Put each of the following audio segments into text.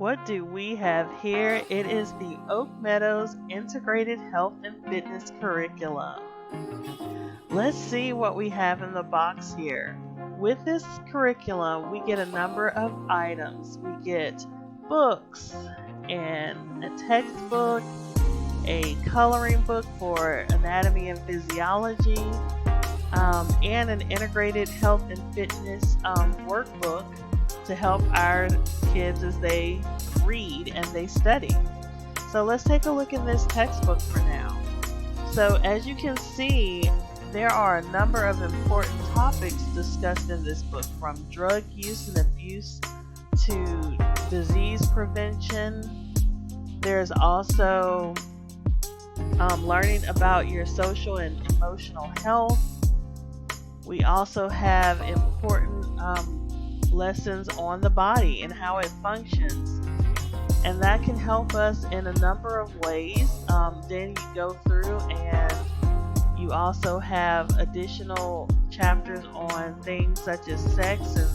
What do we have here? It is the Oak Meadows Integrated Health and Fitness Curriculum. Let's see what we have in the box here. With this curriculum, we get a number of items. We get books and a textbook, a coloring book for anatomy and physiology, and an integrated health and fitness workbook to help our kids as they read and they study. So let's take a look in this textbook for now. So as you can see, there are a number of important topics discussed in this book, from drug use and abuse to disease prevention. There's also learning about your social and emotional health. We also have important lessons on the body and how it functions, and that can help us in a number of ways. Then you go through and you also have additional chapters on things such as sex and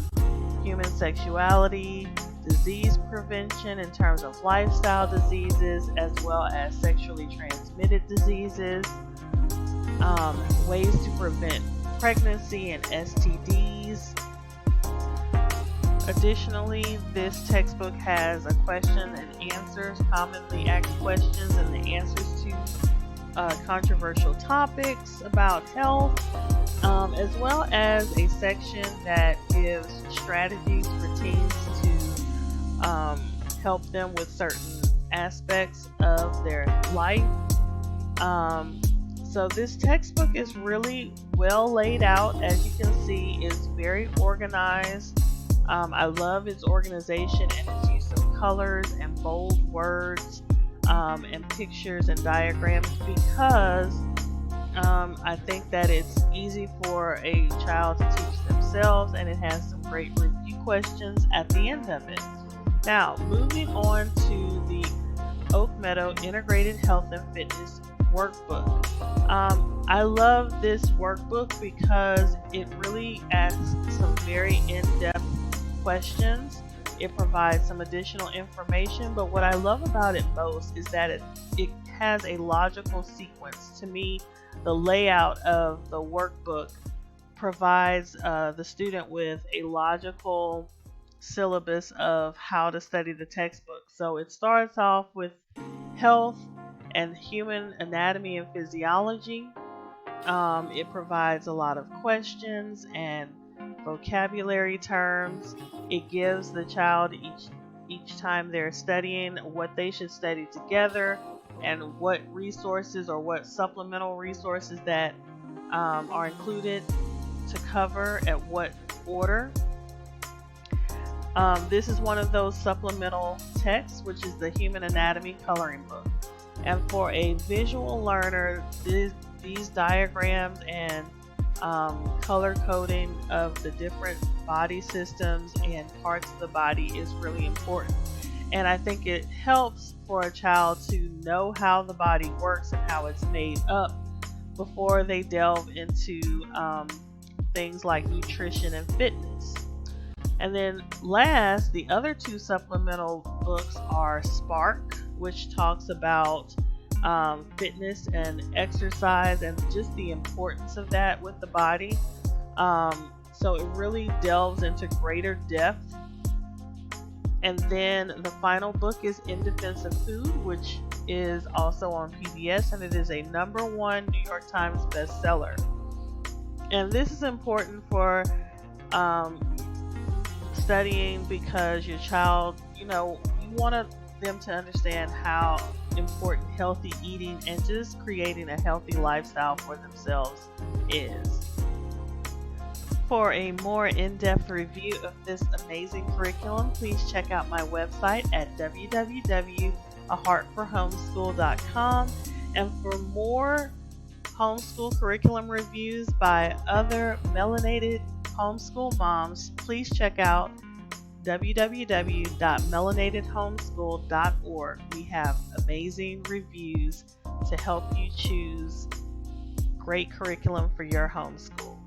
human sexuality, disease prevention in terms of lifestyle diseases, as well as sexually transmitted diseases, ways to prevent pregnancy and STDs. Additionally, this textbook has a question and answers, commonly asked questions and the answers to controversial topics about health, as well as a section that gives strategies for teens to help them with certain aspects of their life. So this textbook is really well laid out. As you can see, it's very organized. I love its organization and its use of colors and bold words and pictures and diagrams, because I think that it's easy for a child to teach themselves, and it has some great review questions at the end of it. Now, moving on to the Oak Meadow Integrated Health and Fitness Workbook. I love this workbook because it really asks some very in-depth questions. It provides some additional information, but what I love about it most is that it has a logical sequence. To me, the layout of the workbook provides the student with a logical syllabus of how to study the textbook. So it starts off with health and human anatomy and physiology. It provides a lot of questions and vocabulary terms. It gives the child each time they're studying what they should study together, and what resources or what supplemental resources that are included to cover at what order. This is one of those supplemental texts, which is the Human Anatomy Coloring Book. And for a visual learner, these diagrams and color coding of the different body systems and parts of the body is really important. And I think it helps for a child to know how the body works and how it's made up before they delve into things like nutrition and fitness. And then last, the other two supplemental books are Spark, which talks about fitness and exercise and just the importance of that with the body. So it really delves into greater depth. And then the final book is In Defense of Food, which is also on PBS, and it is a #1 New York Times bestseller. And this is important for studying, because your child, you want them to understand how important healthy eating and just creating a healthy lifestyle for themselves is. For a more in-depth review of this amazing curriculum, please check out my website at www.aheartforhomeschool.com. And for more homeschool curriculum reviews by other melanated homeschool moms, please check out www.melanatedhomeschool.org. We have amazing reviews to help you choose great curriculum for your homeschool.